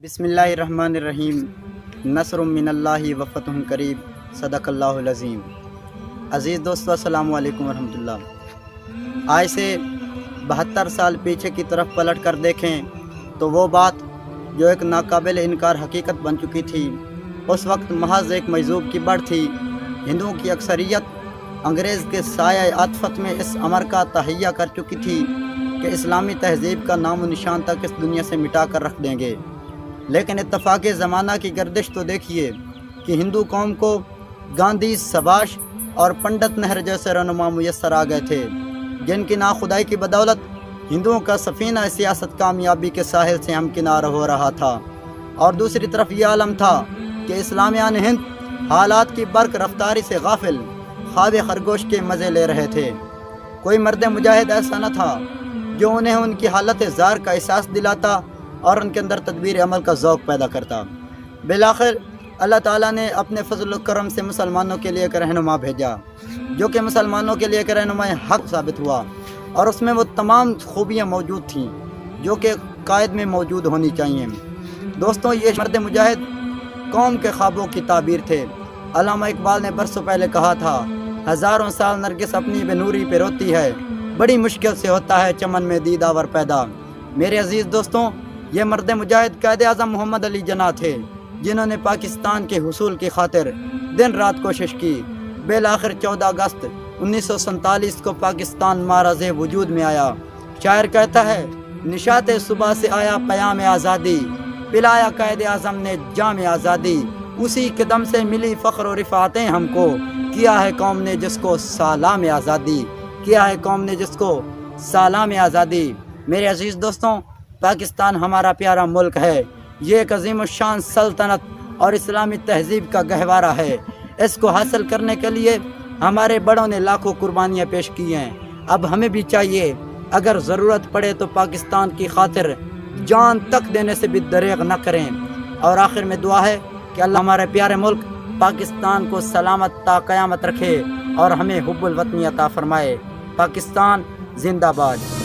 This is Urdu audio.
بسم اللہ الرحمن الرحیم۔ نصر من اللہ و فتح قریب، صدق اللہ العظیم۔ عزیز دوستو، السلام علیکم ورحمۃ اللہ۔ آج سے 72 سال پیچھے کی طرف پلٹ کر دیکھیں تو وہ بات جو ایک ناقابل انکار حقیقت بن چکی تھی، اس وقت محض ایک مجذوب کی بڑھ تھی۔ ہندوؤں کی اکثریت انگریز کے سایہ عاطفت میں اس امر کا تہیہ کر چکی تھی کہ اسلامی تہذیب کا نام و نشان تک اس دنیا سے مٹا کر رکھ دیں گے۔ لیکن اتفاق زمانہ کی گردش تو دیکھیے کہ ہندو قوم کو گاندھی، سبھاش اور پنڈت نہرو جیسے رہنما میسر آ گئے تھے، جن کی ناخدائی کی بدولت ہندوؤں کا سفینہ سیاست کامیابی کے ساحل سے ہمکنار ہو رہا تھا، اور دوسری طرف یہ عالم تھا کہ اسلامیان ہند حالات کی برق رفتاری سے غافل خواب خرگوش کے مزے لے رہے تھے۔ کوئی مرد مجاہد ایسا نہ تھا جو انہیں ان کی حالت زار کا احساس دلاتا اور ان کے اندر تدبیر عمل کا ذوق پیدا کرتا۔ بالآخر اللہ تعالیٰ نے اپنے فضل و کرم سے مسلمانوں کے لیے ایک رہنما بھیجا، جو کہ مسلمانوں کے لیے ایک رہنما حق ثابت ہوا، اور اس میں وہ تمام خوبیاں موجود تھیں جو کہ قائد میں موجود ہونی چاہیے۔ دوستوں، یہ مرد مجاہد قوم کے خوابوں کی تعبیر تھے۔ علامہ اقبال نے برسوں پہلے کہا تھا، ہزاروں سال نرگس اپنی بے نوری پہ روتی ہے، بڑی مشکل سے ہوتا ہے چمن میں دیداور پیدا۔ میرے عزیز دوستوں، یہ مرد مجاہد قائد اعظم محمد علی جناح تھے، جنہوں نے پاکستان کے حصول کی خاطر دن رات کوشش کی۔ بالآخر 14 اگست 1947 کو پاکستان معرض وجود میں آیا۔ شاعر کہتا ہے، نشاط صبح سے آیا پیام آزادی، پلایا قائد اعظم نے جام آزادی، اسی کے دم سے ملی فخر و رفعتیں ہم کو، کیا ہے قوم نے جس کو سلام آزادی، کیا ہے قوم نے جس کو سلام آزادی۔ میرے عزیز دوستوں، پاکستان ہمارا پیارا ملک ہے۔ یہ ایک عظیم الشان سلطنت اور اسلامی تہذیب کا گہوارہ ہے۔ اس کو حاصل کرنے کے لیے ہمارے بڑوں نے لاکھوں قربانیاں پیش کی ہیں۔ اب ہمیں بھی چاہیے، اگر ضرورت پڑے تو پاکستان کی خاطر جان تک دینے سے بھی دریغ نہ کریں۔ اور آخر میں دعا ہے کہ اللہ ہمارے پیارے ملک پاکستان کو سلامت تا قیامت رکھے اور ہمیں حب الوطنی عطا فرمائے۔ پاکستان زندہ باد۔